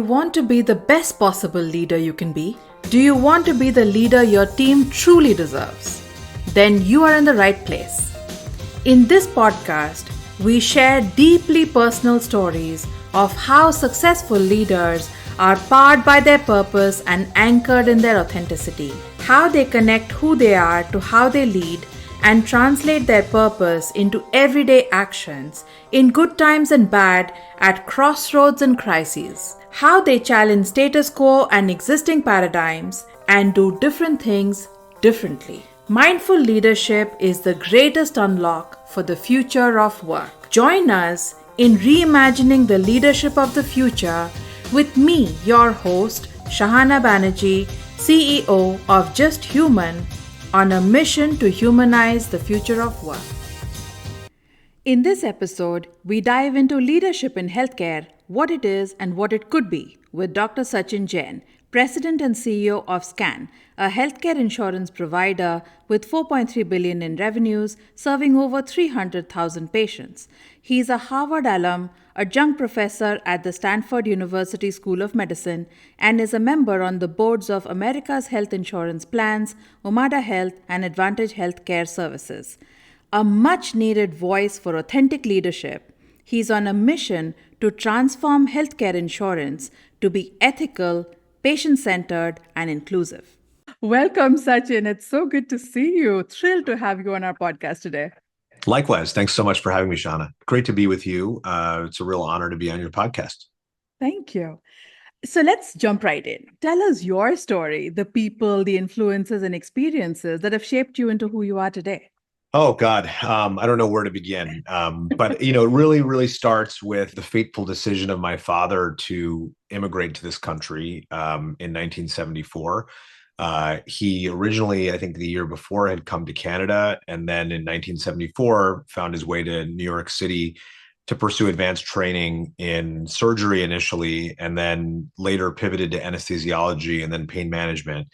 want to be the best possible leader you can be? Do you want to be the leader your team truly deserves? Then you are in the right place. In this podcast, we share deeply personal stories of how successful leaders are powered by their purpose and anchored in their authenticity, how they connect who they are to how they lead and translate their purpose into everyday actions in good times and bad, at crossroads and crises, how they challenge status quo and existing paradigms and do different things differently. Mindful leadership is the greatest unlock for the future of work. Join us in reimagining the leadership of the future with me, your host, Shahana Banerjee, CEO of Just Human, on a mission to humanize the future of work. In this episode, we dive into leadership in healthcare, what it is and what it could be, with Dr. Sachin Jain, President and CEO of SCAN, a healthcare insurance provider with $4.3 billion in revenues, serving over 300,000 patients. He is a Harvard alum, adjunct professor at the Stanford University School of Medicine, and is a member on the boards of America's Health Insurance Plans, Omada Health, and Advantage Healthcare Services. A much-needed voice for authentic leadership, he's on a mission to transform healthcare insurance to be ethical, patient-centered, and inclusive. Welcome, Sachin. It's so good to see you. Thrilled to have you on our podcast today. Likewise. Thanks so much for having me, Shauna. Great to be with you. It's a real honor to be on your podcast. Thank you. So let's jump right in. Tell us your story, the people, the influences, and experiences that have shaped you into who you are today. Oh, God. I don't know where to begin. But, it really starts with the fateful decision of my father to immigrate to this country in 1974. He originally, I think the year before, had come to Canada, and then in 1974 found his way to New York City to pursue advanced training in surgery initially, and then later pivoted to anesthesiology and then pain management.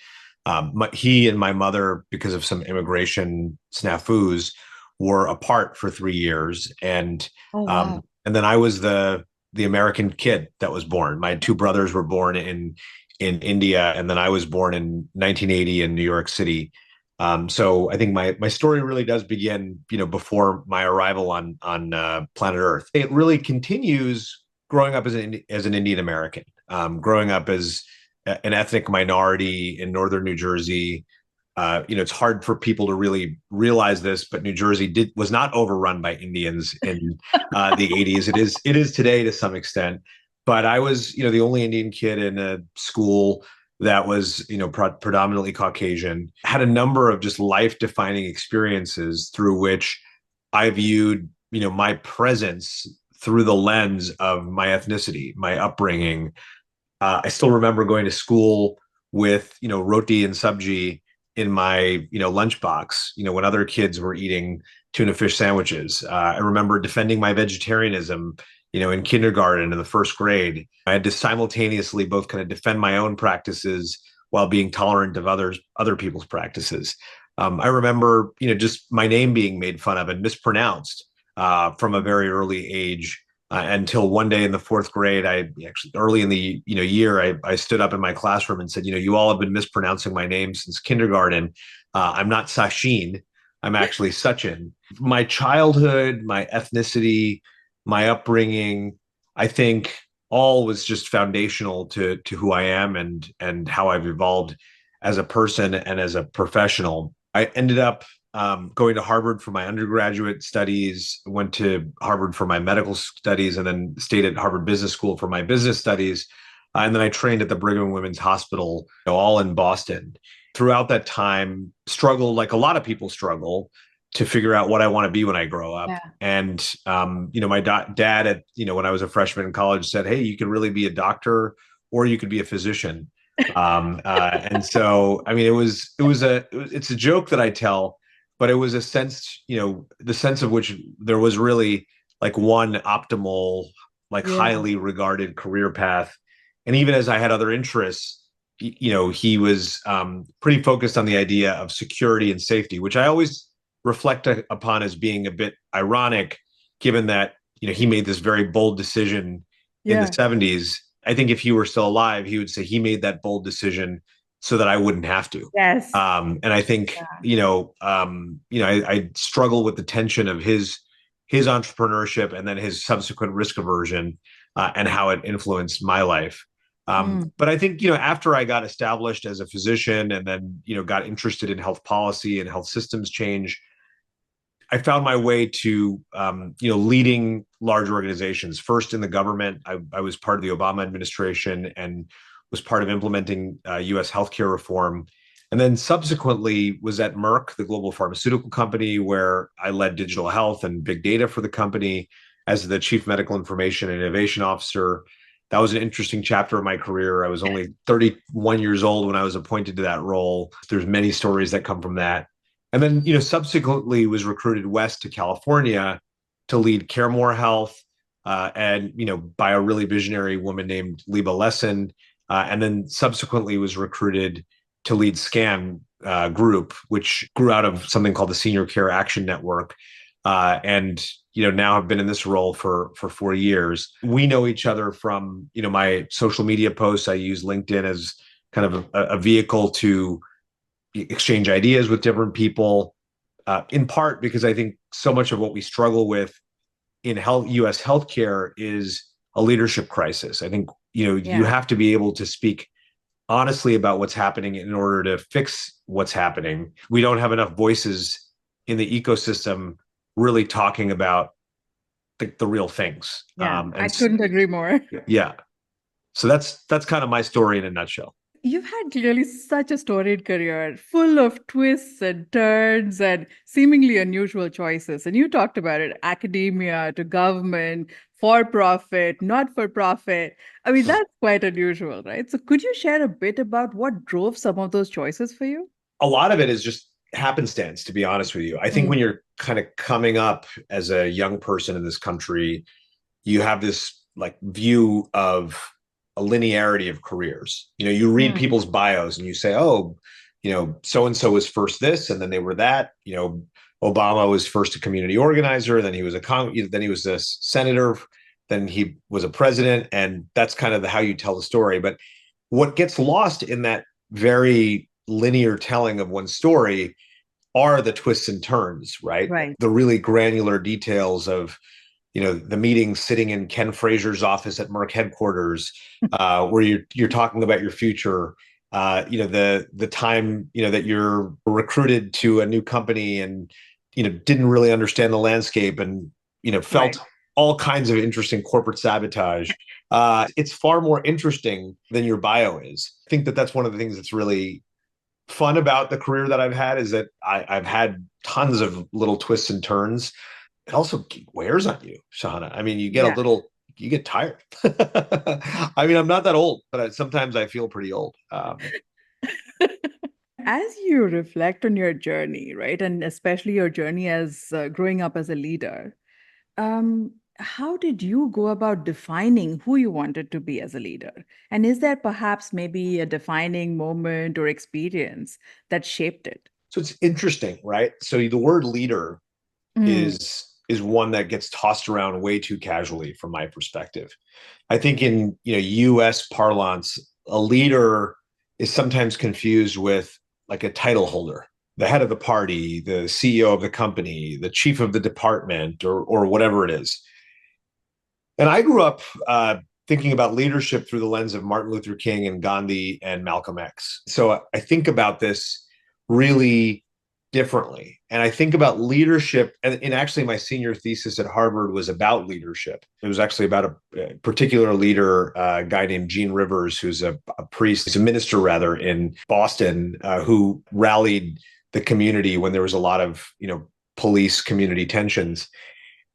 He and my mother, because of some immigration snafus, were apart for 3 years, and then I was the American kid that was born. My two brothers were born in India, and then I was born in 1980 in New York City. So I think my story really does begin, before my arrival on planet Earth. It really continues growing up as an Indian American, growing up as an ethnic minority in northern New Jersey. It's hard for people to really realize this, but New Jersey was not overrun by Indians in the 80s. It is today to some extent. But I was, the only Indian kid in a school that was, predominantly Caucasian. Had a number of just life-defining experiences through which I viewed, my presence through the lens of my ethnicity, my upbringing. I still remember going to school with, roti and sabji in my, lunchbox, when other kids were eating tuna fish sandwiches. I remember defending my vegetarianism, in kindergarten and in the first grade. I had to simultaneously both kind of defend my own practices while being tolerant of other people's practices. I remember, just my name being made fun of and mispronounced from a very early age. Until one day in the fourth grade, early in the year, I stood up in my classroom and said, you all have been mispronouncing my name since kindergarten. I'm not Sachin, I'm actually Sachin. My childhood, my ethnicity, my upbringing, I think all was just foundational to who I am and how I've evolved as a person and as a professional. I ended up going to Harvard for my undergraduate studies, went to Harvard for my medical studies, and then stayed at Harvard Business School for my business studies. And then I trained at the Brigham and Women's Hospital, all in Boston. Throughout that time, struggled like a lot of people struggle to figure out what I want to be when I grow up. Yeah. And, my dad at, when I was a freshman in college said, hey, you could really be a doctor or you could be a physician. And so, it's a joke that I tell, but it was a sense, the sense of which there was really like one optimal, highly regarded career path. And even as I had other interests, he was pretty focused on the idea of security and safety, which I always reflect upon as being a bit ironic, given that, he made this very bold decision in the 70s I think if he were still alive, he would say he made that bold decision so that I wouldn't have to. Yes. And I think, I struggle with the tension of his entrepreneurship and then his subsequent risk aversion, and how it influenced my life. Mm. But I think, after I got established as a physician and then, got interested in health policy and health systems change, I found my way to, leading large organizations. First in the government, I was part of the Obama administration and was part of implementing U.S. healthcare reform. And then subsequently was at Merck, the global pharmaceutical company, where I led digital health and big data for the company as the chief medical information and innovation officer. That was an interesting chapter of my career. I was only 31 years old when I was appointed to that role. There's many stories that come from that. And then, subsequently was recruited west to California to lead CareMore Health, and, by a really visionary woman named Liba Lesson. And then subsequently was recruited to lead SCAN Group, which grew out of something called the Senior Care Action Network. And, now I've been in this role for 4 years. We know each other from, my social media posts. I use LinkedIn as kind of a vehicle to exchange ideas with different people, in part because I think so much of what we struggle with in U.S. healthcare is a leadership crisis. I think, you have to be able to speak honestly about what's happening in order to fix what's happening. We don't have enough voices in the ecosystem really talking about the real things. Yeah, I And couldn't agree more. yeah, so that's kind of my story in a nutshell. You've had clearly such a storied career, full of twists and turns and seemingly unusual choices. And you talked about it, academia to government, for profit, not for profit. I mean, that's quite unusual, right? So could you share a bit about what drove some of those choices for you? A lot of it is just happenstance, to be honest with you. I think when Mm. you're kind of coming up as a young person in this country, you have this like view of a linearity of careers. You read Mm. people's bios and you say, oh, so and so was first this, and then they were that. Obama was first a community organizer, then he was then he was a senator, then he was a president, and that's kind of how you tell the story. But what gets lost in that very linear telling of one story are the twists and turns, right? Right. The really granular details of, the meeting sitting in Ken Frazier's office at Merck headquarters, where you're talking about your future. The time, that you're recruited to a new company and, didn't really understand the landscape and, Right. felt all kinds of interesting corporate sabotage. It's far more interesting than your bio is. I think that that's one of the things that's really fun about the career that I've had, is that I've had tons of little twists and turns. It also wears on you, Shahana. I mean, Yeah. you get tired. I mean, I'm not that old, but sometimes I feel pretty old. As you reflect on your journey, right, and especially your journey as growing up as a leader, how did you go about defining who you wanted to be as a leader? And is there perhaps maybe a defining moment or experience that shaped it? So it's interesting, right? So the word leader Mm. is one that gets tossed around way too casually from my perspective. I think in, US parlance, a leader is sometimes confused with like a title holder, the head of the party, the CEO of the company, the chief of the department, or whatever it is. And I grew up thinking about leadership through the lens of Martin Luther King and Gandhi and Malcolm X. So I think about this really differently. And I think about leadership. And actually, my senior thesis at Harvard was about leadership. It was actually about a particular leader, a guy named Gene Rivers, who's a priest, he's a minister rather, in Boston, who rallied the community when there was a lot of, police community tensions.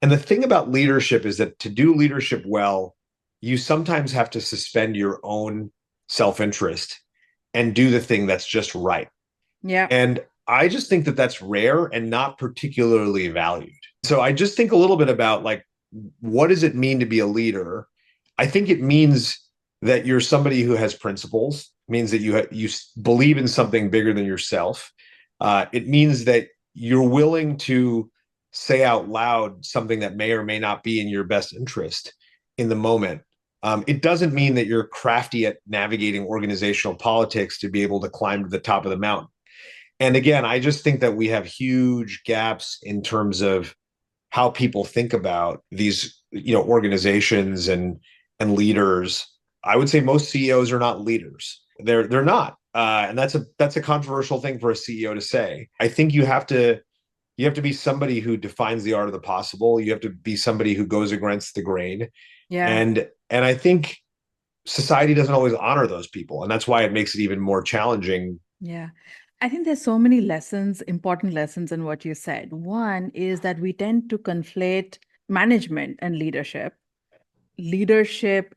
And the thing about leadership is that to do leadership well, you sometimes have to suspend your own self-interest and do the thing that's just right. Yeah. And I just think that that's rare and not particularly valued. So I just think a little bit about like, what does it mean to be a leader? I think it means that you're somebody who has principles, means that you believe in something bigger than yourself. It means that you're willing to say out loud something that may or may not be in your best interest in the moment. It doesn't mean that you're crafty at navigating organizational politics to be able to climb to the top of the mountain. And again, I just think that we have huge gaps in terms of how people think about these, organizations and leaders. I would say most CEOs are not leaders. They're not, and that's a controversial thing for a CEO to say. I think you have to be somebody who defines the art of the possible. You have to be somebody who goes against the grain, Yeah. and I think society doesn't always honor those people, and that's why it makes it even more challenging. Yeah. I think there's so many lessons, important lessons in what you said. One is that we tend to conflate management and leadership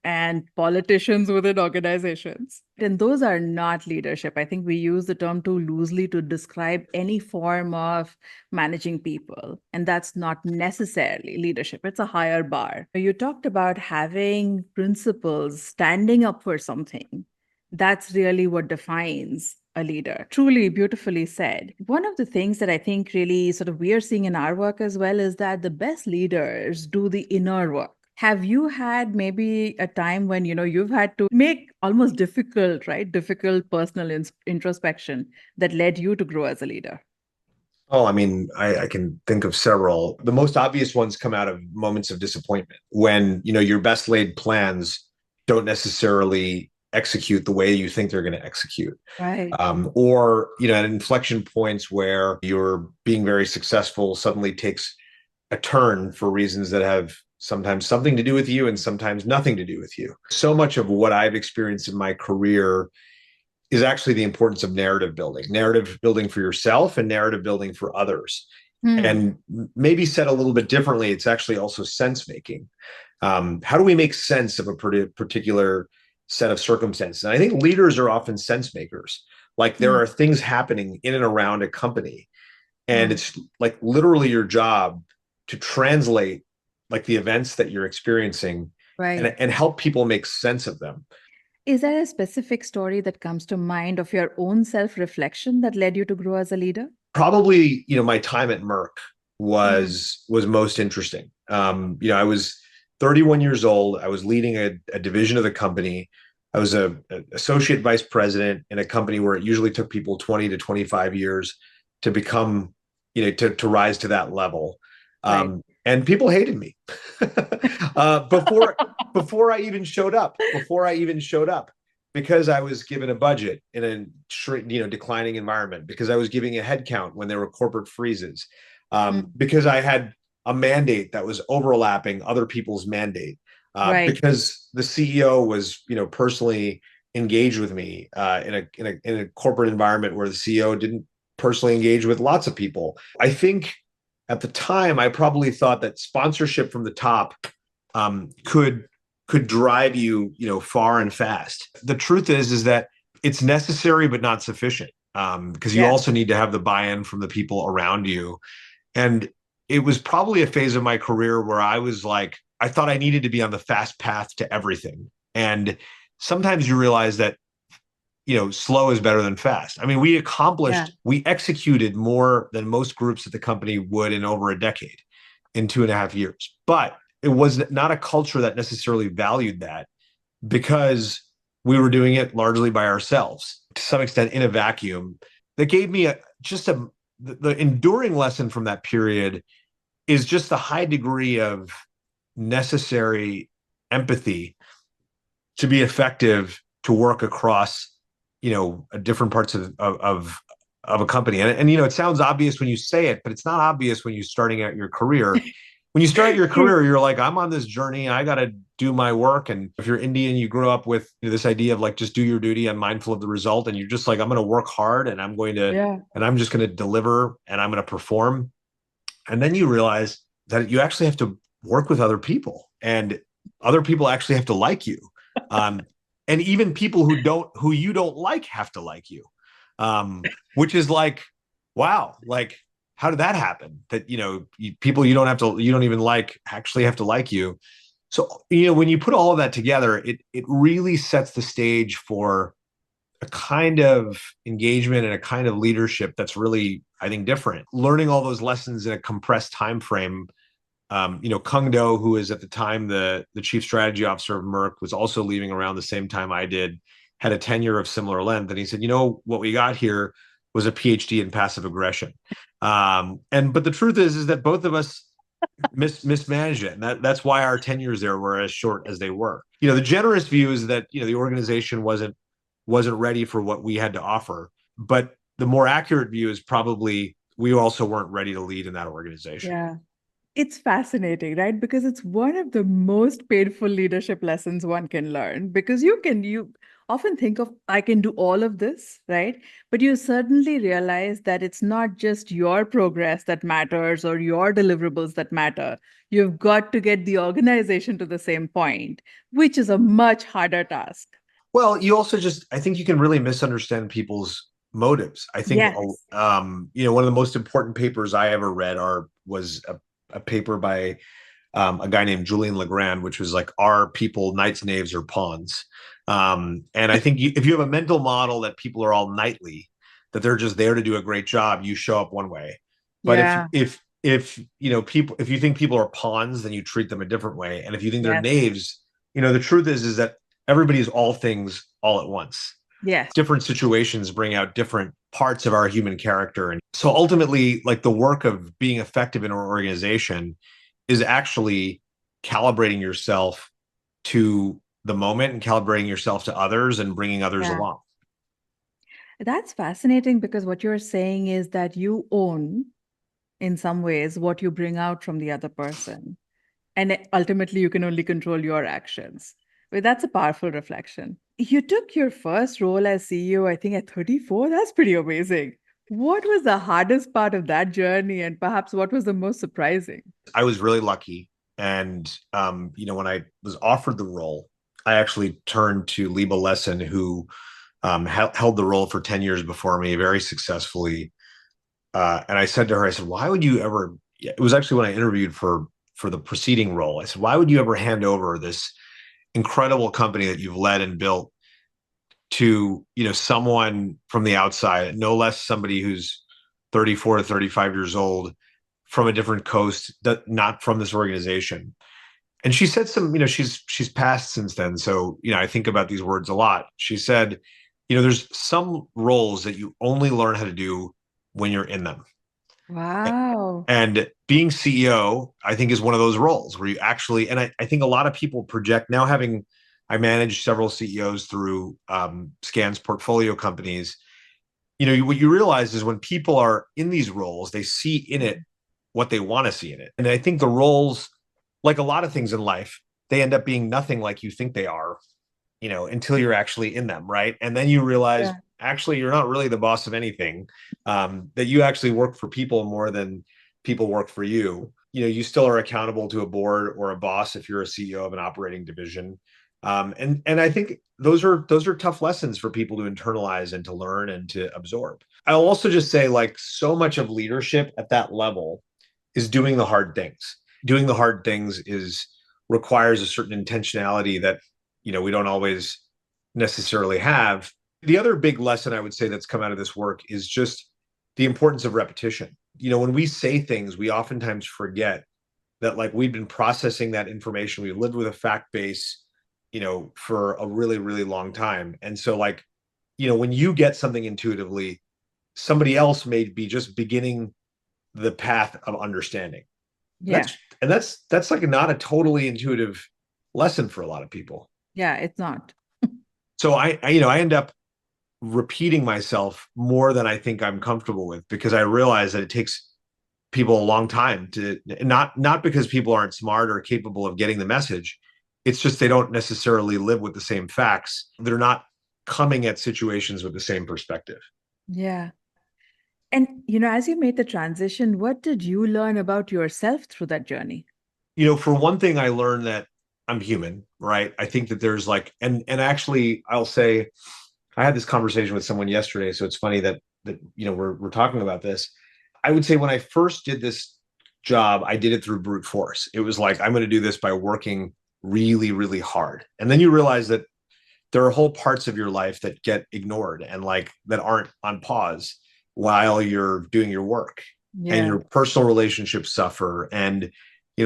and politicians within organizations. And those are not leadership. I think we use the term too loosely to describe any form of managing people. And that's not necessarily leadership, it's a higher bar. You talked about having principles, standing up for something. That's really what defines a leader. Truly beautifully said. One of the things that I think really sort of we are seeing in our work as well is that the best leaders do the inner work. Have you had maybe a time when you've had to make almost difficult, right? Difficult personal introspection that led you to grow as a leader? Oh, I mean, I can think of several. The most obvious ones come out of moments of disappointment when, your best laid plans don't necessarily execute the way you think they're going to execute. Right. Or, at inflection points where you're being very successful suddenly takes a turn for reasons that have sometimes something to do with you and sometimes nothing to do with you. So much of what I've experienced in my career is actually the importance of narrative building for yourself and narrative building for others. Hmm. And maybe said a little bit differently, it's actually also sense making. How do we make sense of a particular set of circumstances? And I think leaders are often sense makers. Like there Hmm. are things happening in and around a company, and Hmm. it's like literally your job to translate like the events that you're experiencing Right. and help people make sense of them. Is there a specific story that comes to mind of your own self reflection that led you to grow as a leader? Probably, my time at Merck Hmm. was most interesting. I was 31 years old. I was leading a division of the company. I was a associate vice president in a company where it usually took people 20 to 25 years to become, to rise to that level. Right. And people hated me before I even showed up, because I was given a budget in a declining environment, because I was giving a headcount when there were corporate freezes, Hmm. because I had a mandate that was overlapping other people's mandate, Right. because the CEO was personally engaged with me in a corporate environment where the CEO didn't personally engage with lots of people. I think at the time I probably thought that sponsorship from the top could drive you, far and fast. The truth is that it's necessary but not sufficient, because you Yeah. also need to have the buy-in from the people around you. And it was probably a phase of my career where I was like, I thought I needed to be on the fast path to everything. And sometimes you realize that, slow is better than fast. I mean, Yeah. we executed more than most groups at the company would in over a decade, in 2.5 years. But it was not a culture that necessarily valued that, because we were doing it largely by ourselves, to some extent in a vacuum. That gave me the enduring lesson from that period is just the high degree of necessary empathy to be effective, to work across, different parts of a company. And it sounds obvious when you say it, but it's not obvious when you're starting out your career. When you start your career, you're like, I'm on this journey. I got to do my work. And if you're Indian, you grow up with this idea of like, just do your duty. I'm mindful of the result. And you're just like, I'm going to work hard, and Yeah. I'm just going to deliver, and I'm going to perform. And then you realize that you actually have to work with other people, and other people actually have to like you. Um, and even people who you don't like have to like you. Which is like, wow, like, how did that happen? That, people you don't even like actually have to like you. So, when you put all of that together, it really sets the stage for a kind of engagement and a kind of leadership that's really, I think, different. Learning all those lessons in a compressed time frame Kung Do, who is at the time the chief strategy officer of Merck, was also leaving around the same time I did, had a tenure of similar length. And he said, what we got here was a PhD in passive aggression. But the truth is that both of us mismanaged it. And that's why our tenures there were as short as they were. The generous view is that, the organization wasn't ready for what we had to offer. But the more accurate view is probably we also weren't ready to lead in that organization. Yeah. It's fascinating, right? Because it's one of the most painful leadership lessons one can learn because you often think of, I can do all of this, right? But you suddenly realize that it's not just your progress that matters or your deliverables that matter. You've got to get the organization to the same point, which is a much harder task. Well, you also I think you can really misunderstand people's motives. I think, Yes. one of the most important papers I ever read was a paper by a guy named Julian Legrand, which was like, are people knights, knaves, or pawns? And I think if you have a mental model that people are all knightly, that they're just there to do a great job, you show up one way. But Yeah. if you think people are pawns, then you treat them a different way. And if you think they're Yes. knaves, the truth is that everybody is all things all at once. Yes. Different situations bring out different parts of our human character. And so ultimately, like the work of being effective in our organization is actually calibrating yourself to the moment and calibrating yourself to others and bringing others Yeah. along. That's fascinating because what you're saying is that you own, in some ways, what you bring out from the other person. And ultimately, you can only control your actions. Well, that's a powerful reflection. You took your first role as CEO, I think, at 34. That's pretty amazing. What was the hardest part of that journey? And perhaps what was the most surprising? I was really lucky. And, when I was offered the role, I actually turned to Liba Lesson, who held the role for 10 years before me very successfully. And I said to her, I said, why would you ever, it was actually when I interviewed for the preceding role. I said, why would you ever hand over this incredible company that you've led and built to, someone from the outside, no less somebody who's 34 to 35 years old from a different coast, that not from this organization. And she said some, she's passed since then. So, I think about these words a lot. She said, there's some roles that you only learn how to do when you're in them. Wow. And being CEO, I think, is one of those roles where you actually, and I think a lot of people project now, I manage several CEOs through Scan's portfolio companies. What you realize is when people are in these roles, they see in it what they want to see in it. And I think the roles, like a lot of things in life, they end up being nothing like you think they are, until you're actually in them, right? And then you realize, Yeah. actually, you're not really the boss of anything, that you actually work for people more than people work for you. You still are accountable to a board or a boss if you're a CEO of an operating division. And I think those are tough lessons for people to internalize and to learn and to absorb. I'll also just say, like, so much of leadership at that level is doing the hard things. Doing the hard things requires a certain intentionality that we don't always necessarily have. The other big lesson I would say that's come out of this work is just the importance of repetition. When we say things, we oftentimes forget that, like, we've been processing that information. We've lived with a fact base, for a really, really long time. And so, like, when you get something intuitively, somebody else may be just beginning the path of understanding. Yeah. That's like not a totally intuitive lesson for a lot of people. Yeah, it's not. So I end up repeating myself more than I think I'm comfortable with, because I realize that it takes people a long time to, not because people aren't smart or capable of getting the message. It's just they don't necessarily live with the same facts. They're not coming at situations with the same perspective. Yeah. And, as you made the transition, what did you learn about yourself through that journey? For one thing, I learned that I'm human, right? I think that there's like, and actually, I'll say, I had this conversation with someone yesterday, so it's funny that we're talking about this. I would say when I first did this job, I did it through brute force. It was like, I'm going to do this by working really, really hard, and then you realize that there are whole parts of your life that get ignored and, like, that aren't on pause while you're doing your work, and Yeah. your personal relationships suffer, and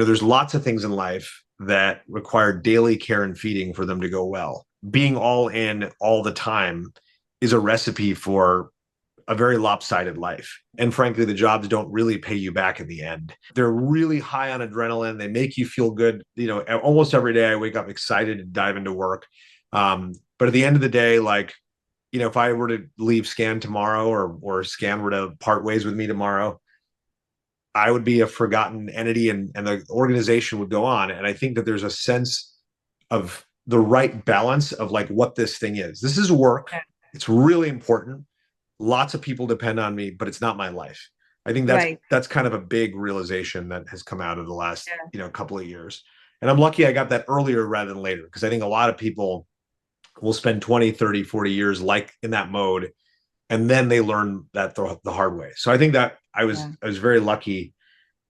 There's lots of things in life that require daily care and feeding for them to go well. Being all in all the time is a recipe for a very lopsided life. And frankly, the jobs don't really pay you back in the end. They're really high on adrenaline. They make you feel good. Almost every day I wake up excited to dive into work. But at the end of the day, if I were to leave Scan tomorrow, or Scan were to part ways with me tomorrow, I would be a forgotten entity, and the organization would go on. And I think that there's a sense of the right balance of what this thing is. This is work. Yeah. It's really important. Lots of people depend on me, but it's not my life. I think Right. that's kind of a big realization that has come out of the last Yeah. couple of years. And I'm lucky I got that earlier rather than later, because I think a lot of people will spend 20, 30, 40 years in that mode, and then they learn that the hard way. So I think that Yeah. I was very lucky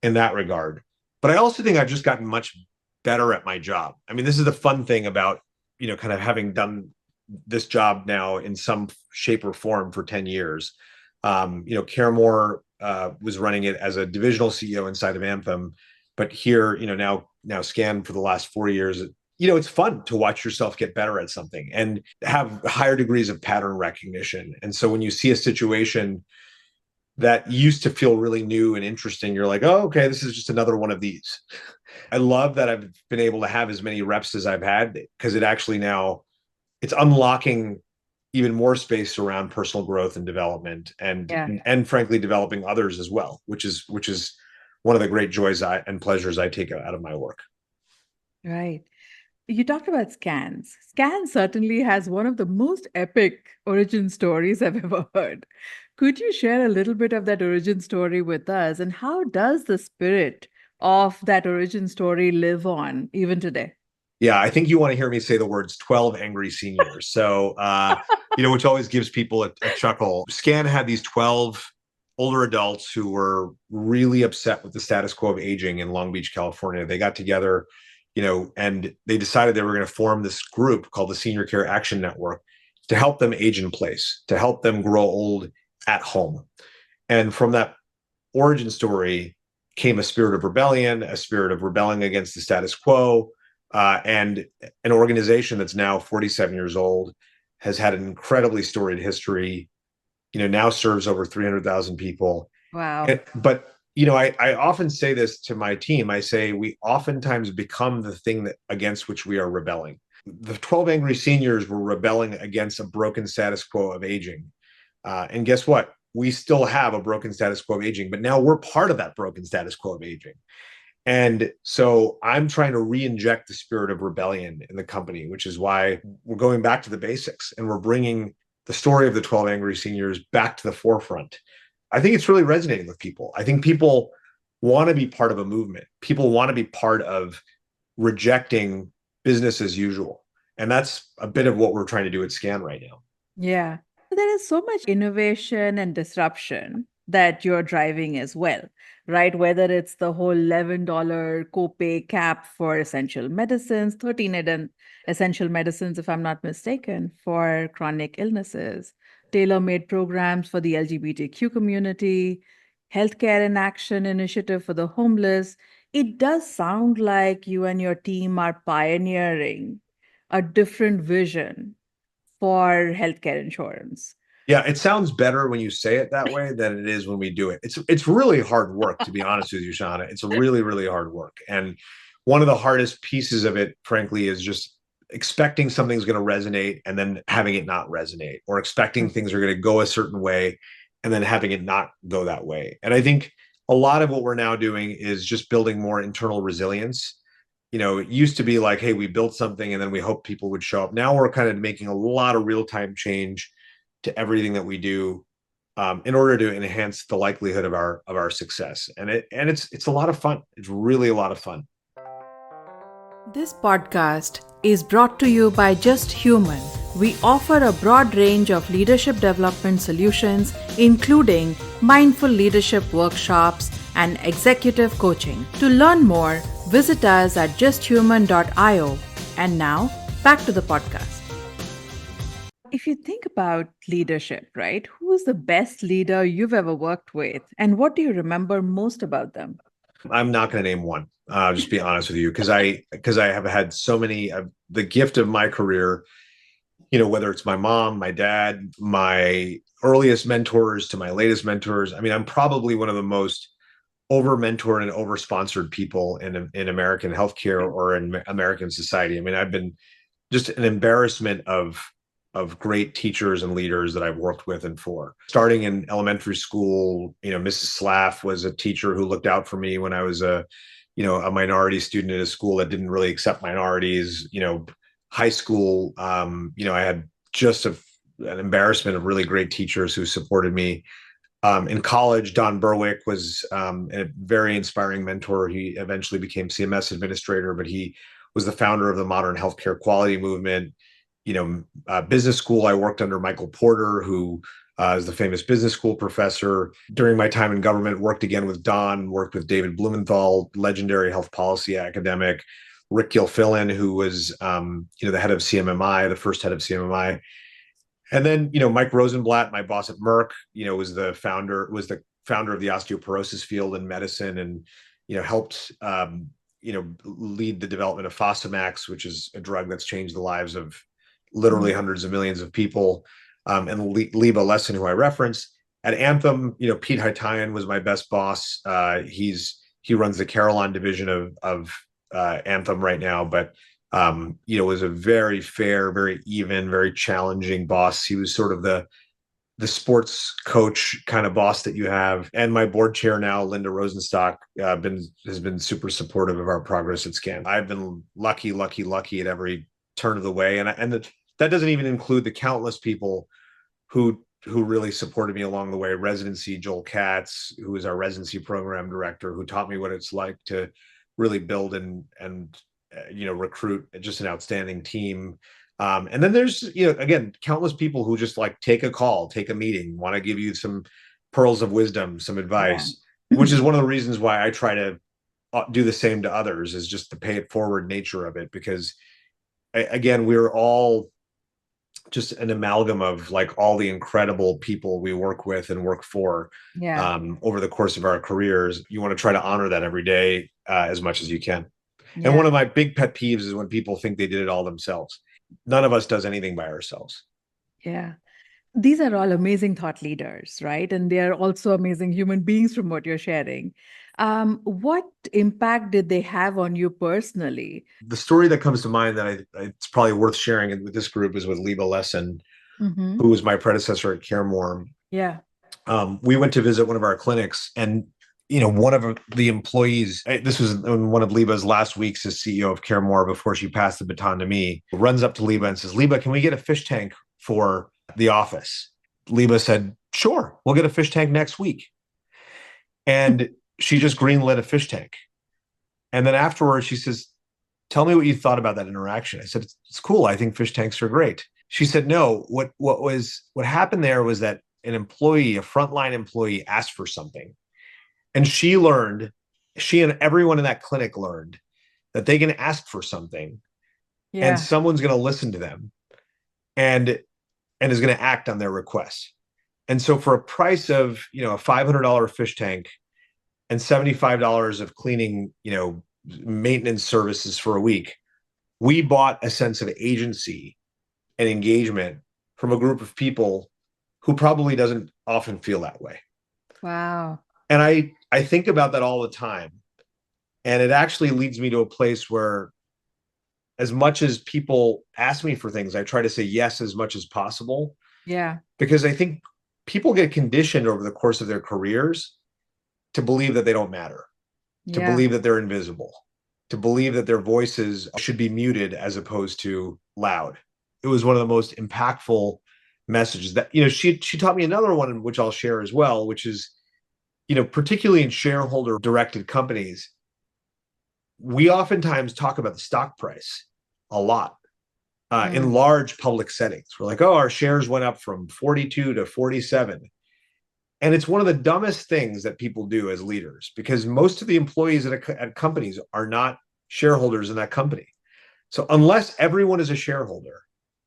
in that regard. But I also think I've just gotten much better at my job. I mean, this is the fun thing about kind of having done this job now in some shape or form for 10 years. Caramore was running it as a divisional CEO inside of Anthem, but here, now Scan for the last 4 years. It's fun to watch yourself get better at something and have higher degrees of pattern recognition. And so when you see a situation that used to feel really new and interesting, you're like, oh, okay, this is just another one of these. I love that I've been able to have as many reps as I've had, because it's unlocking even more space around personal growth and development, and Yeah. and frankly developing others as well, which is one of the great joys and pleasures I take out of my work. Right. You talked about Scans. Scan certainly has one of the most epic origin stories I've ever heard. Could you share a little bit of that origin story with us? And how does the spirit of that origin story live on even today? Yeah, I think you want to hear me say the words 12 angry seniors. So, which always gives people a chuckle. Scan had these 12 older adults who were really upset with the status quo of aging in Long Beach, California. They got together, and they decided they were going to form this group called the Senior Care Action Network to help them age in place, to help them grow old at home. And from that origin story came a spirit of rebellion, a spirit of rebelling against the status quo, and an organization that's now 47 years old, has had an incredibly storied history, now serves over 300,000 people. Wow. But I often say this to my team. I say we oftentimes become the thing against which we are rebelling. The 12 angry seniors were rebelling against a broken status quo of aging. And guess what? We still have a broken status quo of aging, but now we're part of that broken status quo of aging. And so I'm trying to re-inject the spirit of rebellion in the company, which is why we're going back to the basics, and we're bringing the story of the 12 angry seniors back to the forefront. I think it's really resonating with people. I think people want to be part of a movement. People want to be part of rejecting business as usual. And that's a bit of what we're trying to do at Scan right now. Yeah. There is so much innovation and disruption that you're driving as well, right? Whether it's the whole $11 copay cap for essential medicines, 13 essential medicines, if I'm not mistaken, for chronic illnesses, tailor-made programs for the LGBTQ community, healthcare in action initiative for the homeless. It does sound like you and your team are pioneering a different vision for healthcare insurance. Yeah, it sounds better when you say it that way than it is when we do it. It's really hard work, to be honest with you, Shauna. It's really, really hard work. And one of the hardest pieces of it, frankly, is just expecting something's going to resonate and then having it not resonate, or expecting things are going to go a certain way and then having it not go that way. And I think a lot of what we're now doing is just building more internal resilience. It used to be like, hey, we built something and then we hope people would show up. Now we're kind of making a lot of real-time change to everything that we do, in order to enhance the likelihood of our success. And it's a lot of fun. It's really a lot of fun. This podcast is brought to you by Just Human. We offer a broad range of leadership development solutions, including mindful leadership workshops and executive coaching. To learn more, visit us at justhuman.io. And now, back to the podcast. If you think about leadership, right, who is the best leader you've ever worked with, and what do you remember most about them? I'm not going to name one. I'll just be honest with you, because I have had so many. The gift of my career, whether it's my mom, my dad, my earliest mentors to my latest mentors. I mean, I'm probably one of the most over mentored and over sponsored people in American healthcare or in American society. I mean, I've been just an embarrassment of great teachers and leaders that I've worked with and for. Starting in elementary school, Mrs. Slaff was a teacher who looked out for me when I was a minority student at a school that didn't really accept minorities. High school, I had just an embarrassment of really great teachers who supported me. In college, Don Berwick was a very inspiring mentor. He eventually became CMS administrator, but he was the founder of the modern healthcare quality movement. Business school, I worked under Michael Porter, who is the famous business school professor. During my time in government, worked again with Don, worked with David Blumenthal, legendary health policy academic, Rick Gilfillan, who was the head of CMMI, the first head of CMMI. And then, Mike Rosenblatt, my boss at Merck, was the founder of the osteoporosis field in medicine, and, helped, lead the development of Fosamax, which is a drug that's changed the lives of literally hundreds of millions of people. And Liba Lesson, who I referenced at Anthem, Pete Haitayan was my best boss. He runs the Carillon division of Anthem right now, but was a very fair, very even, very challenging boss. He was sort of the sports coach kind of boss that you have. And my board chair now, Linda Rosenstock, has been super supportive of our progress at SCAN. I've been lucky at every turn of the way, that doesn't even include the countless people who really supported me along the way. Residency, Joel Katz, who is our residency program director, who taught me what it's like to really build and recruit just an outstanding team. And then there's, again, countless people who just like take a call, take a meeting, want to give you some pearls of wisdom, some advice, which is one of the reasons why I try to do the same to others, is just the pay it forward nature of it. Because again, we're all just an amalgam of like all the incredible people we work with and work for over the course of our careers. You want to try to honor that every day as much as you can. Yeah. And one of my big pet peeves is when people think they did it all themselves. None of us does anything by ourselves. Yeah. These are all amazing thought leaders, right? And they are also amazing human beings from what you're sharing. What impact did they have on you personally? The story that comes to mind that it's probably worth sharing with this group is with Liba Lesson, who was my predecessor at CareMore. Yeah. We went to visit one of our clinics, and one of the employees, this was in one of Liba's last weeks as CEO of CareMore before she passed the baton to me, runs up to Liba and says, "Liba, can we get a fish tank for the office?" Liba said, "Sure, we'll get a fish tank next week." And she just greenlit a fish tank. And then afterwards, she says, "Tell me what you thought about that interaction." I said, "It's cool. I think fish tanks are great." She said, "No, what happened there was that a frontline employee asked for something. And she and everyone in that clinic learned that they can ask for something, and someone's going to listen to them and is going to act on their request. And so for a price of, a $500 fish tank and $75 of cleaning, maintenance services for a week, we bought a sense of agency and engagement from a group of people who probably doesn't often feel that way. Wow. And I think about that all the time. And it actually leads me to a place where, as much as people ask me for things, I try to say yes as much as possible. Yeah. Because I think people get conditioned over the course of their careers to believe that they don't matter, to believe that they're invisible, to believe that their voices should be muted as opposed to loud. It was one of the most impactful messages that, she taught me another one, which I'll share as well, which is, particularly in shareholder directed companies, we oftentimes talk about the stock price a lot in large public settings. We're like, oh, our shares went up from 42 to 47. And it's one of the dumbest things that people do as leaders, because most of the employees at companies are not shareholders in that company. So unless everyone is a shareholder,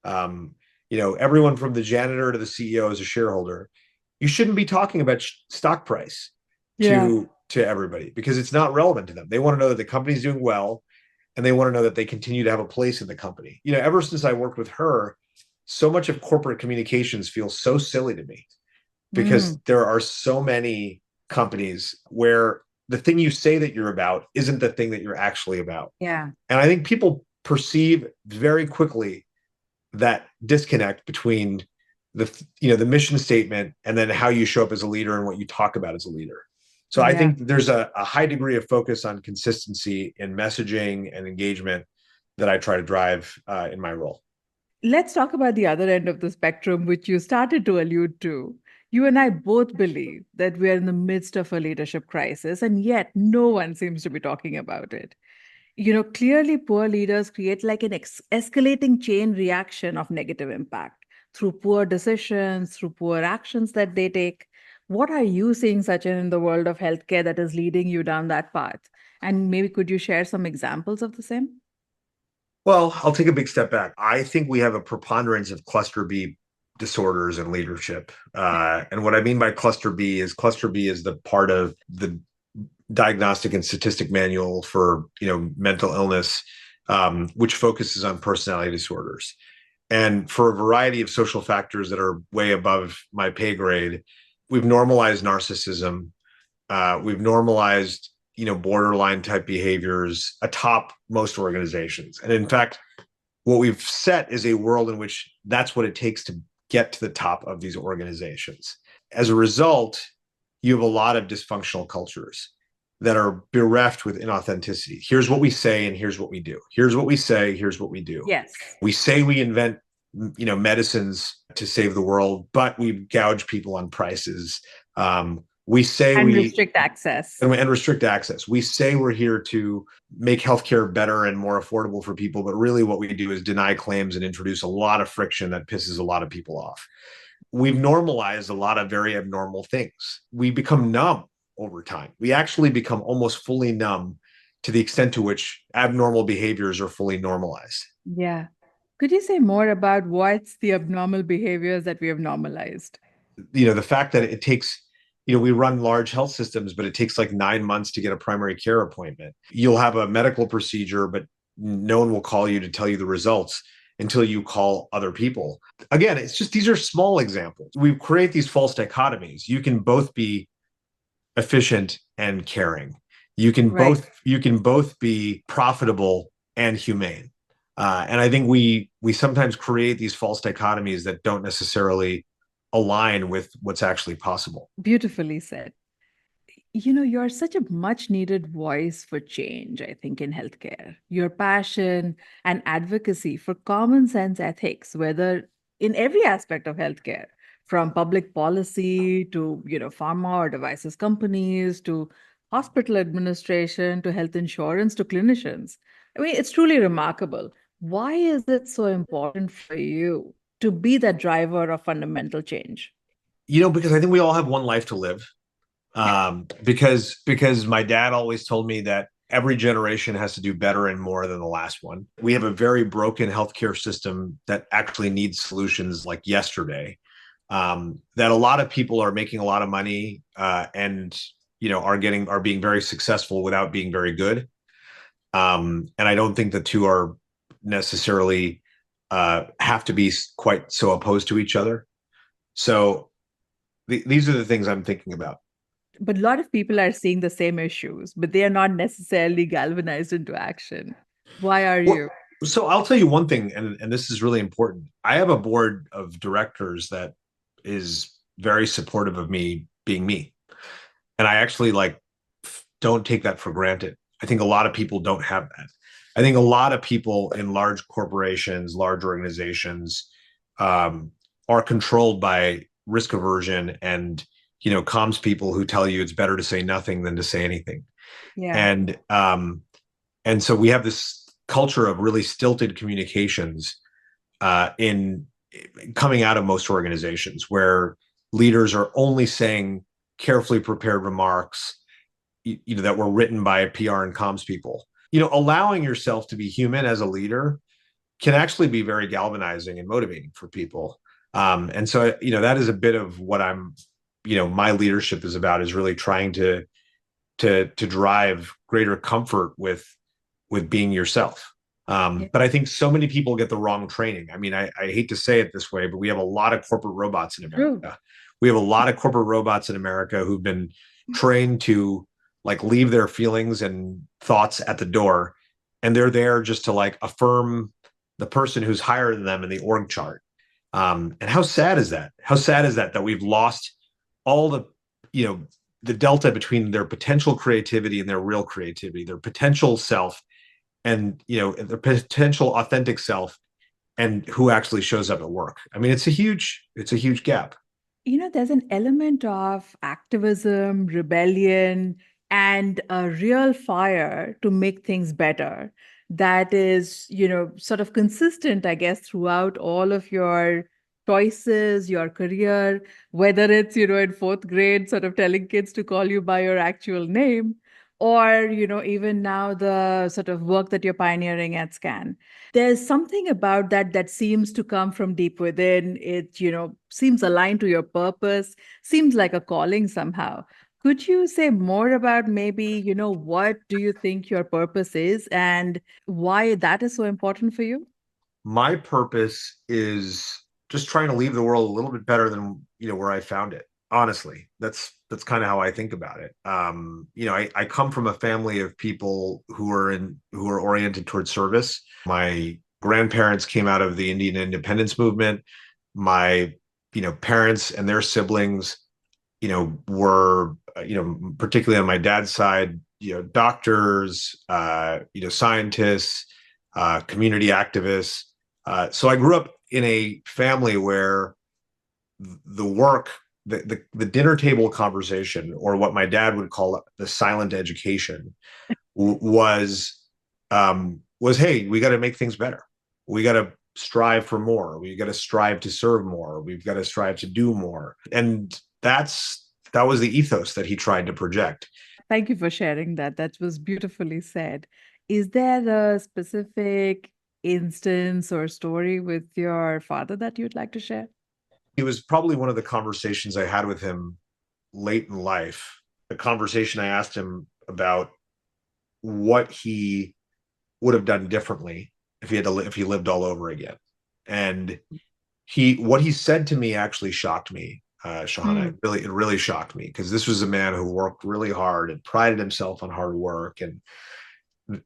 everyone from the janitor to the CEO is a shareholder, you shouldn't be talking about stock price to to everybody because it's not relevant to them. They want to know that the company's doing well, and they want to know that they continue to have a place in the company. Ever since I worked with her, so much of corporate communications feels so silly to me because there are so many companies where the thing you say that you're about isn't the thing that you're actually about. Yeah. And I think people perceive very quickly that disconnect between the mission statement and then how you show up as a leader and what you talk about as a leader. So I think there's a high degree of focus on consistency in messaging and engagement that I try to drive in my role. Let's talk about the other end of the spectrum, which you started to allude to. You and I both believe that we are in the midst of a leadership crisis, and yet no one seems to be talking about it. Clearly, poor leaders create like an escalating chain reaction of negative impact through poor decisions, through poor actions that they take. What are you seeing, Sachin, in the world of healthcare that is leading you down that path? And maybe could you share some examples of the same? Well, I'll take a big step back. I think we have a preponderance of cluster B disorders in leadership. And what I mean by cluster B is the part of the diagnostic and statistic manual for mental illness, which focuses on personality disorders. And for a variety of social factors that are way above my pay grade, we've normalized narcissism. We've normalized borderline type behaviors atop most organizations. And in fact, what we've set is a world in which that's what it takes to get to the top of these organizations. As a result, you have a lot of dysfunctional cultures that are bereft with inauthenticity. Here's what we say and here's what we do. Here's what we say, here's what we do. Yes. We say we invent medicines to save the world, but we gouge people on prices. We say and restrict access. And restrict access. We say we're here to make healthcare better and more affordable for people, but really what we do is deny claims and introduce a lot of friction that pisses a lot of people off. We've normalized a lot of very abnormal things. We become numb over time. We actually become almost fully numb to the extent to which abnormal behaviors are fully normalized. Yeah. Could you say more about what's the abnormal behaviors that we have normalized? The fact that it takes, we run large health systems, but it takes like 9 months to get a primary care appointment. You'll have a medical procedure, but no one will call you to tell you the results until you call other people. Again, it's just, these are small examples. We create these false dichotomies. You can both be efficient and caring. You can both be profitable and humane. And I think we sometimes create these false dichotomies that don't necessarily align with what's actually possible. Beautifully said. You're such a much needed voice for change, I think, in healthcare. Your passion and advocacy for common sense ethics, whether in every aspect of healthcare, from public policy to, pharma or devices companies to hospital administration to health insurance to clinicians. I mean, it's truly remarkable. Why is it so important for you to be that driver of fundamental change? Because I think we all have one life to live. Because my dad always told me that every generation has to do better and more than the last one. We have a very broken healthcare system that actually needs solutions like yesterday. That a lot of people are making a lot of money and are being very successful without being very good. And I don't think the two are necessarily have to be quite so opposed to each other. So these are the things I'm thinking about. But a lot of people are seeing the same issues, but they are not necessarily galvanized into action. Why are you? So I'll tell you one thing, and this is really important. I have a board of directors that is very supportive of me being me. And I actually don't take that for granted. I think a lot of people don't have that. I think a lot of people in large corporations, large organizations are controlled by risk aversion and comms people who tell you it's better to say nothing than to say anything. Yeah. And so we have this culture of really stilted communications in coming out of most organizations where leaders are only saying carefully prepared remarks that were written by PR and comms people. Allowing yourself to be human as a leader can actually be very galvanizing and motivating for people. And so that is a bit of what I'm my leadership is about, is really trying to to drive greater comfort with being yourself. Yeah. But I think so many people get the wrong training. I mean, I hate to say it this way, but we have a lot of corporate robots in True. America. We have a lot of corporate robots in America who've been trained to like leave their feelings and thoughts at the door, and they're there just to like affirm the person who's higher than them in the org chart. And how sad is that? How sad is that we've lost all the, you know, the delta between their potential creativity and their real creativity, their potential self and, you know, their potential authentic self and who actually shows up at work. I mean, it's a huge gap. There's an element of activism, rebellion, and a real fire to make things better that is, sort of consistent, I guess, throughout all of your choices, your career, whether it's, in fourth grade, sort of telling kids to call you by your actual name, or, even now the sort of work that you're pioneering at Scan. There's something about that that seems to come from deep within. It, seems aligned to your purpose, seems like a calling somehow. Could you say more about maybe, what do you think your purpose is and why that is so important for you? My purpose is just trying to leave the world a little bit better than, you know, where I found it. Honestly, that's kind of how I think about it. You know, I come from a family of people who are oriented towards service. My grandparents came out of the Indian independence movement. My, you know, parents and their siblings, you know, were, you know, particularly on my dad's side, you know, doctors, you know, scientists, community activists. So I grew up in a family where the work, the dinner table conversation, or what my dad would call the silent education, was, hey, we got to make things better. We got to strive for more. We got to strive to serve more. We've got to strive to do more. And that was the ethos that he tried to project. Thank you for sharing that. That was beautifully said. Is there a specific instance or story with your father that you'd like to share? It was probably one of the conversations I had with him late in life. The conversation I asked him about what he would have done differently if if he lived all over again. And what he said to me actually shocked me, Shahana. Hmm. It really shocked me because this was a man who worked really hard and prided himself on hard work and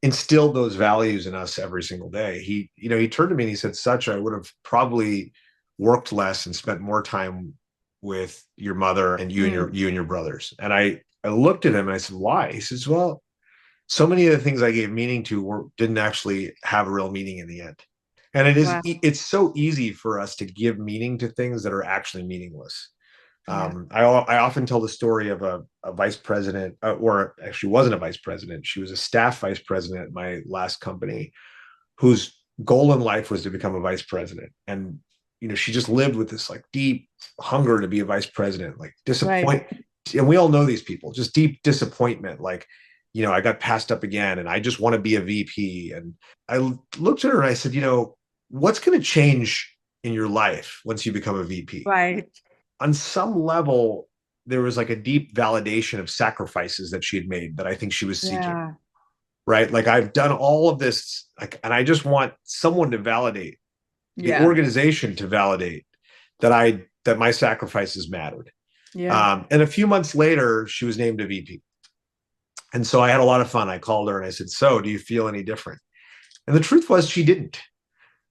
instilled those values in us every single day. You know, he turned to me and he said, "Such, I would have probably worked less and spent more time with your mother and Hmm. you and your brothers." And I looked at him and I said, "Why?" He says, "Well, so many of the things I gave meaning to didn't actually have real meaning in the end." And Wow. it's so easy for us to give meaning to things that are actually meaningless. Yeah. I often tell the story of a vice president, or actually wasn't a vice president. She was a staff vice president at my last company, whose goal in life was to become a vice president. And, you know, she just lived with this like deep hunger to be a vice president, like Right. disappoint. And we all know these people, just deep disappointment. Like, you know, I got passed up again and I just want to be a VP. And I looked at her and I said, you know, what's going to change in your life once you become a VP? Right. On some level, there was like a deep validation of sacrifices that she had made that I think she was seeking, Yeah. right? Like I've done all of this, like, and I just want someone to validate, the Yeah. organization to validate that my sacrifices mattered. Yeah. And a few months later, she was named a VP. And so I had a lot of fun. I called her and I said, "So, do you feel any different?" And the truth was, she didn't.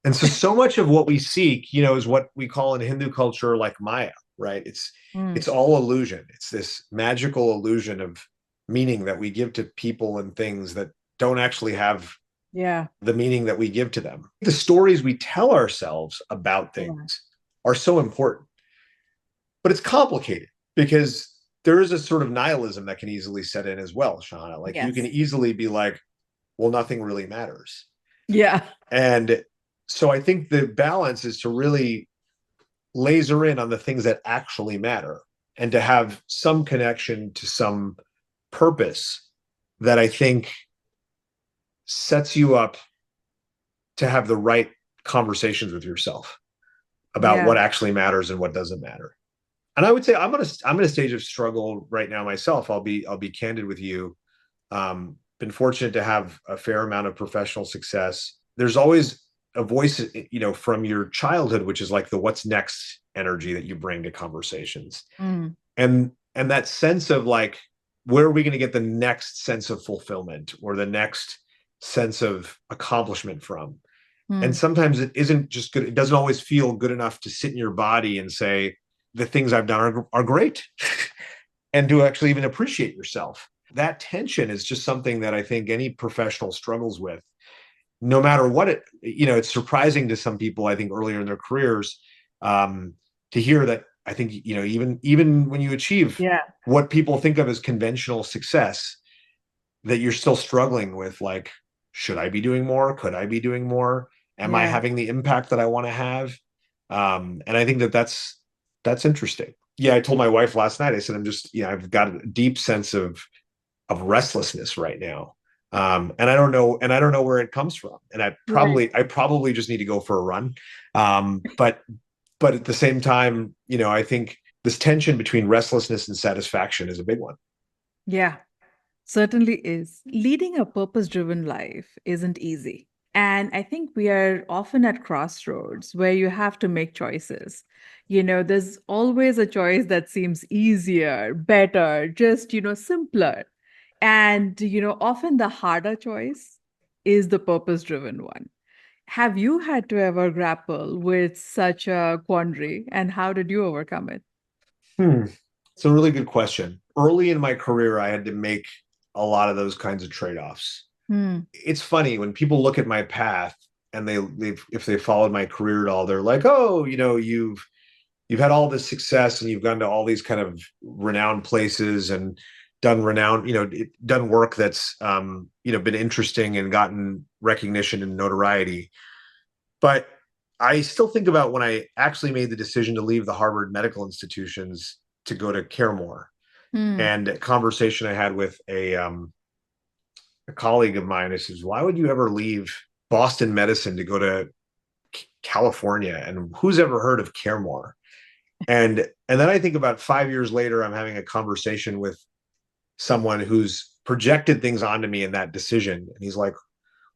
And so much of what we seek, you know, is what we call in Hindu culture like Maya, right? Hmm. It's all illusion. It's this magical illusion of meaning that we give to people and things that don't actually have Yeah. the meaning that we give to them. The stories we tell ourselves about Yeah. things are so important, but it's complicated because there is a sort of nihilism that can easily set in as well, Shauna. Like you can Yes. easily be like, well, nothing really matters. Yeah. And so I think the balance is to really laser in on the things that actually matter and to have some connection to some purpose that I think sets you up to have the right conversations with yourself about Yeah. what actually matters and what doesn't matter. And I would say I'm in a stage of struggle right now myself. I'll be candid with you. Been fortunate to have a fair amount of professional success. There's always a voice, from your childhood, which is like the what's next energy that you bring to conversations. Mm, And that sense of like, where are we going to get the next sense of fulfillment or the next sense of accomplishment from? And mm, sometimes it isn't just good. It doesn't always feel good enough to sit in your body and say, the things I've done are great and to actually even appreciate yourself. That tension is just something that I think any professional struggles with, no matter what it's surprising to some people, I think earlier in their careers, um, to hear that. I think, even when you achieve yeah, what people think of as conventional success, that you're still struggling with, like, should I be doing more? Could I be doing more? Am I yeah. having the impact that I want to have? And I think that's interesting. Yeah, I told my wife last night, I said, I've got a deep sense of restlessness right now. And I don't know where it comes from. And Right. I probably just need to go for a run. But at the same time, I think this tension between restlessness and satisfaction is a big one. Yeah, certainly is. Leading a purpose driven life isn't easy. And I think we are often at crossroads where you have to make choices. There's always a choice that seems easier, better, just, simpler. And, often the harder choice is the purpose driven one. Have you had to ever grapple with such a quandary and how did you overcome it? Hmm. It's a really good question. Early in my career, I had to make a lot of those kinds of trade-offs. Hmm. It's funny when people look at my path and if they followed my career at all, they're like, oh, you've had all this success and you've gone to all these kind of renowned places and done work that's been interesting and gotten recognition and notoriety. But I still think about when I actually made the decision to leave the Harvard medical institutions to go to Caremore, Hmm. and a conversation I had with a colleague of mine. I says, why would you ever leave Boston medicine to go to California? And who's ever heard of Caremore? And then I think about 5 years later, I'm having a conversation with someone who's projected things onto me in that decision. And he's like,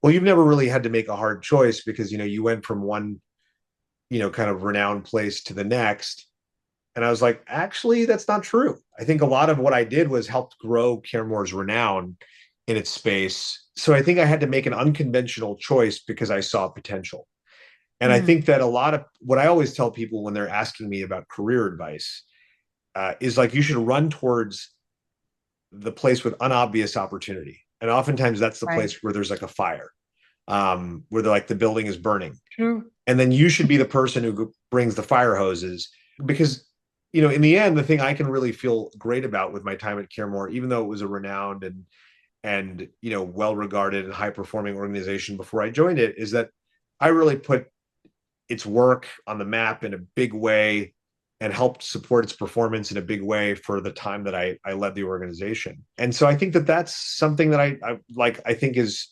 well, you've never really had to make a hard choice because, you went from one, kind of renowned place to the next. And I was like, actually, that's not true. I think a lot of what I did was helped grow Caremore's renown in its space. So I think I had to make an unconventional choice because I saw potential. And I Hmm. think that a lot of what I always tell people when they're asking me about career advice is like, you should run towards the place with unobvious opportunity. And oftentimes that's the Right. place where there's like a fire, where the building is burning. True. And then you should be the person who brings the fire hoses because, in the end, the thing I can really feel great about with my time at Caremore, even though it was a renowned and well regarded and high performing organization before I joined it, is that I really put its work on the map in a big way and helped support its performance in a big way for the time that I led the organization. And so I think that that's something that I like. I think is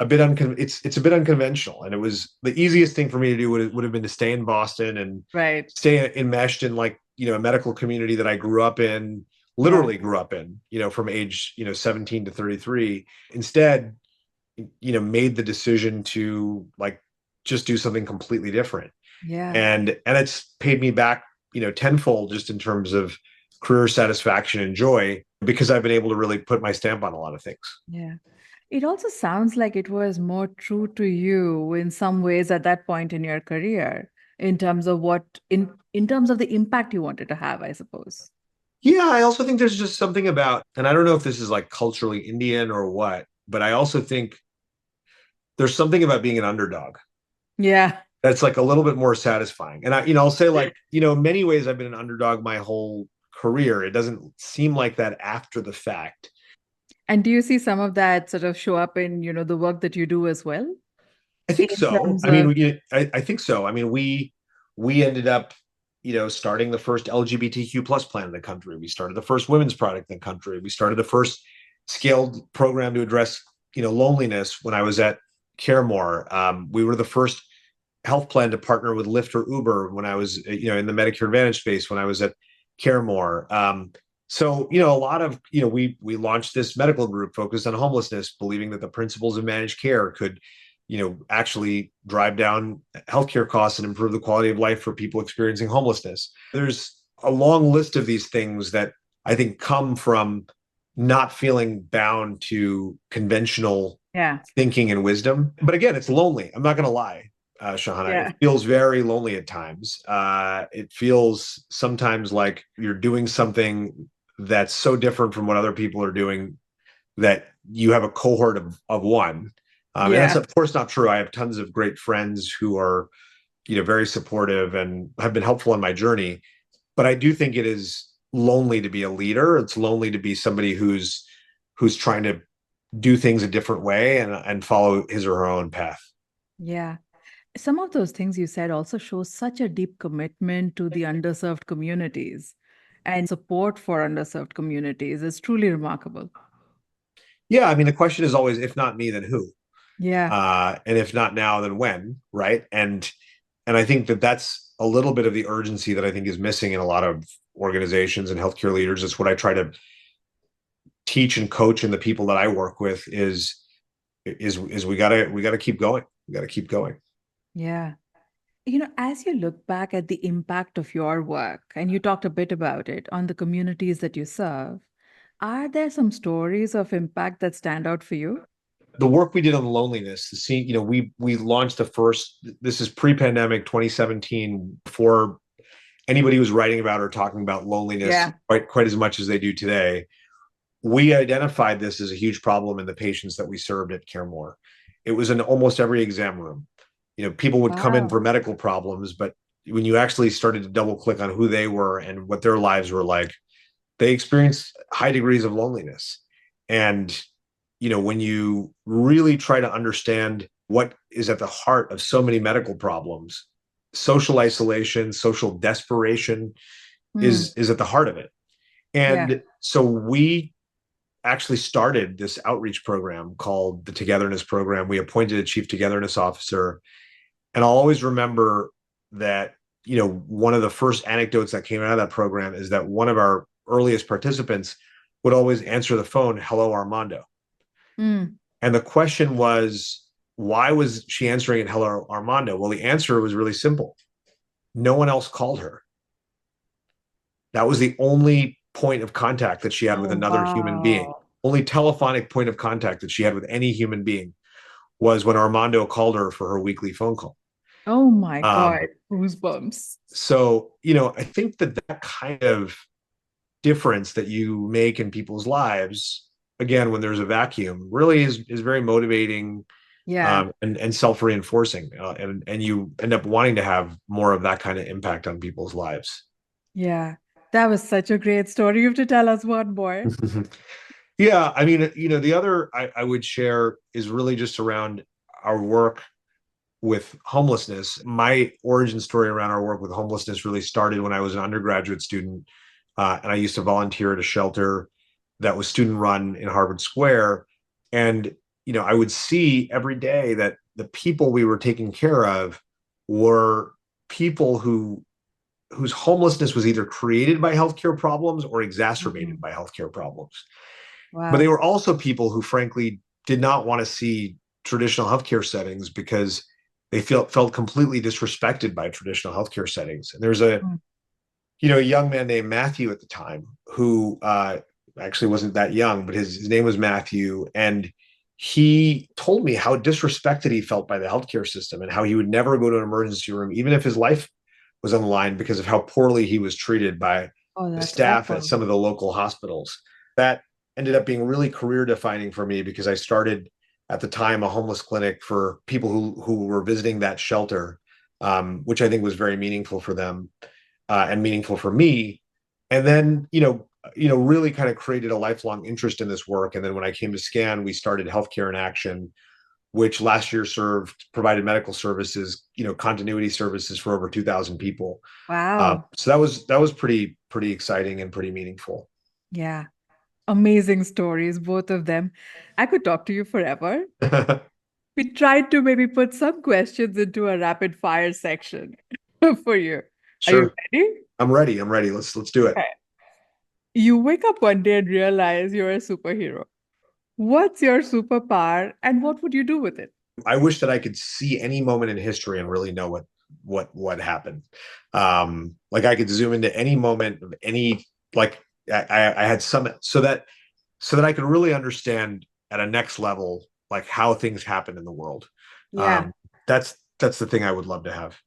a bit it's a bit unconventional, and it was the easiest thing for me to do would have been to stay in Boston and Right. stay enmeshed in, like, a medical community that I grew up in, Yeah. literally grew up in, from age 17 to 33. Instead, made the decision to, like, just do something completely different. Yeah. And it's paid me back, tenfold, just in terms of career satisfaction and joy, because I've been able to really put my stamp on a lot of things. Yeah. It also sounds like it was more true to you in some ways at that point in your career, in terms of in terms of the impact you wanted to have, I suppose. Yeah, I also think there's just something about, and I don't know if this is like culturally Indian or what, but I also think there's something about being an underdog Yeah. that's like a little bit more satisfying. And I'll say, like, in many ways I've been an underdog my whole career. It doesn't seem like that after the fact. And do you see some of that sort of show up in, the work that you do as well? I think In so. terms I mean, of, I think so. I mean, we ended up, starting the first LGBTQ plus plan in the country. We started the first women's product in the country. We started the first scaled program to address, loneliness when I was at Caremore. We were the first health plan to partner with Lyft or Uber when I was, in the Medicare Advantage space when I was at care more. So, a lot of, we launched this medical group focused on homelessness, believing that the principles of managed care could, actually drive down healthcare costs and improve the quality of life for people experiencing homelessness. There's a long list of these things that I think come from not feeling bound to conventional Yeah. thinking and wisdom. But again, it's lonely. I'm not going to lie, Shahana. It Yeah. feels very lonely at times. It feels sometimes like you're doing something that's so different from what other people are doing that you have a cohort of one. And that's, Yeah. of course, not true. I have tons of great friends who are, very supportive and have been helpful in my journey. But I do think it is lonely to be a leader. It's lonely to be somebody who's trying to do things a different way and follow his or her own path. Yeah. Some of those things you said also show such a deep commitment to the underserved communities and support for underserved communities. It's truly remarkable. Yeah, I mean, the question is always, if not me, then who? Yeah. And if not now, then when? Right? And I think that that's a little bit of the urgency that I think is missing in a lot of organizations and healthcare leaders. It's what I try to teach and coach, and the people that I work with is we gotta keep going. We gotta keep going. Yeah. As you look back at the impact of your work, and you talked a bit about it on the communities that you serve, are there some stories of impact that stand out for you? The work we did on loneliness, the scene, we launched the first. This is pre-pandemic 2017, before anybody was writing about or talking about loneliness Yeah. quite as much as they do today. We identified this as a huge problem in the patients that we served at CareMore. It was in almost every exam room. People would come in Wow. for medical problems, but when you actually started to double click on who they were and what their lives were like, they experienced high degrees of loneliness. And, when you really try to understand what is at the heart of so many medical problems, social isolation, social desperation Hmm. is at the heart of it. Yeah. And so we actually started this outreach program called the Togetherness Program. We appointed a chief togetherness officer. And I'll always remember that, one of the first anecdotes that came out of that program is that one of our earliest participants would always answer the phone, "Hello, Armando." Hmm. And the question was, why was she answering it, "Hello, Armando"? Well, the answer was really simple. No one else called her. That was the only point of contact that she had with Oh, another human being. wow. Only telephonic point of contact that she had with any human being was when Armando called her for her weekly phone call. Oh my Um, God. Goosebumps. so, I think that that kind of difference that you make in people's lives, again, when there's a vacuum, really is very motivating, Yeah. and self-reinforcing. And you end up wanting to have more of that kind of impact on people's lives. Yeah. That was such a great story. You have to tell us one more. Yeah, I mean, the other I would share is really just around our work with homelessness. My origin story around our work with homelessness really started when I was an undergraduate student, and I used to volunteer at a shelter that was student run in Harvard Square. And, I would see every day that the people we were taking care of were people whose homelessness was either created by healthcare problems or exacerbated Mhm. by healthcare problems. But they Wow. were also people who, frankly, did not want to see traditional healthcare settings because they felt completely disrespected by traditional healthcare settings. And there's Mm. a young man named Matthew at the time who actually wasn't that young, but his name was Matthew. And he told me how disrespected he felt by the healthcare system and how he would never go to an emergency room, even if his life was on the line, because of how poorly he was treated by Oh, the that's staff at awful. some of the local hospitals. That ended up being really career defining for me because I started at the time a homeless clinic for people who were visiting that shelter, which I think was very meaningful for them, and meaningful for me. And then, really kind of created a lifelong interest in this work. And then when I came to SCAN, we started Healthcare in Action, which last year provided medical services, continuity services for over 2,000 people. Wow. So that was pretty exciting and pretty meaningful. Yeah. Amazing stories, both of them. I could talk to you forever. We tried to maybe put some questions into a rapid fire section for you. Are you Sure, ready? I'm ready. I'm ready. Let's do it. Okay. You wake up one day and realize you're a superhero. What's your superpower and what would you do with it? I wish that I could see any moment in history and really know what happened. Like I could zoom into any moment of any like I had some so that I could really understand at a next level like how things happen in the world. Yeah. Um, that's the thing I would love to have.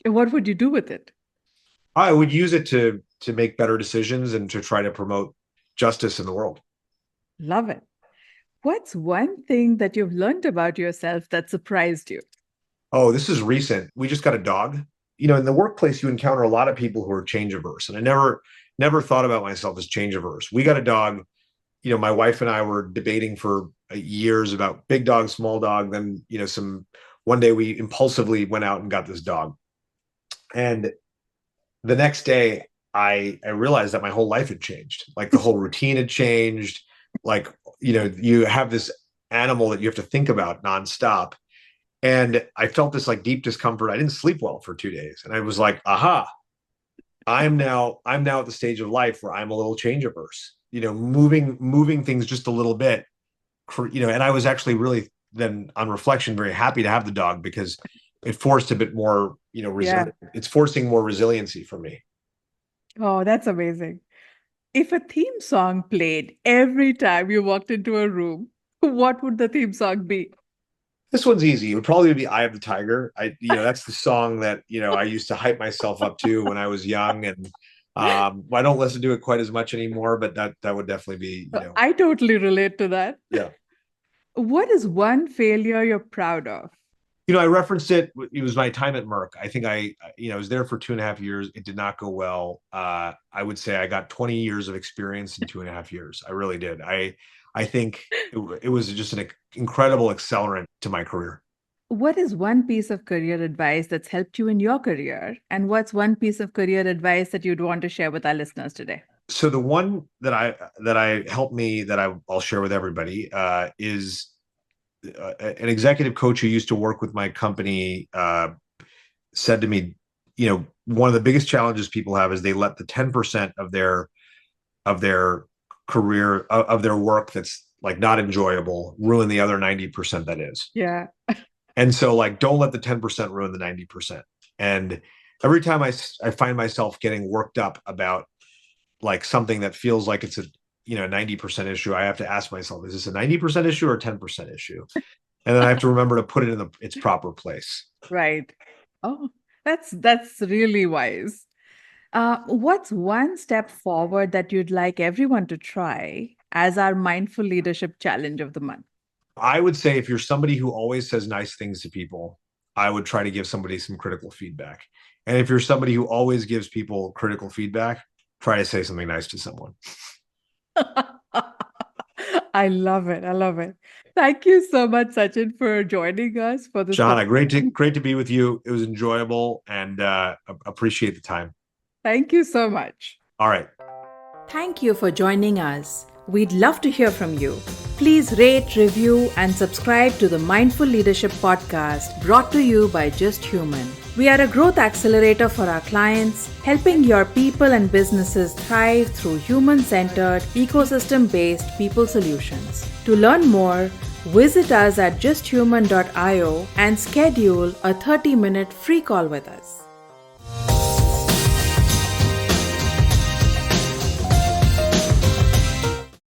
And what would you do with it? I would use it to make better decisions and to try to promote justice in the world. Love it. What's one thing that you've learned about yourself that surprised you? Oh, this is recent. We just got a dog. You know, in the workplace, you encounter a lot of people who are change averse, and I never thought about myself as change averse. We got a dog. You know, my wife and I were debating for years about big dog, small dog. Then, you know, one day we impulsively went out and got this dog. And the next day, I realized that my whole life had changed. Like the whole routine had changed. Like, you know, you have this animal that you have to think about nonstop. And I felt this like deep discomfort. I didn't sleep well for 2 days. And I was like, aha, I'm now at the stage of life where I'm a little change averse, you know, moving things just a little bit, you know, and I was actually really then on reflection, very happy to have the dog because it forced a bit more, you know, it's forcing more resiliency for me. Oh, that's amazing. If a theme song played every time you walked into a room, what would the theme song be? This one's easy. It would probably be "Eye of the Tiger." You know, that's the song that, you know, I used to hype myself up to when I was young, and I don't listen to it quite as much anymore. But that would definitely be, you know, I totally relate to that. yeah. What is one failure you're proud of? You know, I referenced it. It was my time at Merck. I think you know, I was there for 2.5 years. It did not go well. I would say I got 20 years of experience in 2.5 years. I really did. I think it was just an incredible accelerant to my career. What is one piece of career advice that's helped you in your career? And what's one piece of career advice that you'd want to share with our listeners today? So the one that I helped me that I'll share with everybody is an executive coach who used to work with my company said to me, you know, one of the biggest challenges people have is they let the 10% of their career of their work that's like not enjoyable ruin the other 90% that is. Yeah. And so like don't let the 10% ruin the 90%. And every time I find myself getting worked up about like something that feels like it's a, you know, 90% issue, I have to ask myself, is this a 90% issue or a 10% issue? And then I have to remember to put it in its proper place. Right. Oh, that's really wise. What's one step forward that you'd like everyone to try as our mindful leadership challenge of the month? I would say if you're somebody who always says nice things to people, I would try to give somebody some critical feedback. And if you're somebody who always gives people critical feedback, try to say something nice to someone. I love it. I love it. Thank you so much, Sachin, for joining us for this. Shahana, great to be with you. It was enjoyable and appreciate the time. Thank you so much. All right. Thank you for joining us. We'd love to hear from you. Please rate, review, and subscribe to the Mindful Leadership Podcast brought to you by Just Human. We are a growth accelerator for our clients, helping your people and businesses thrive through human-centered, ecosystem-based people solutions. To learn more, visit us at justhuman.io and schedule a 30-minute free call with us.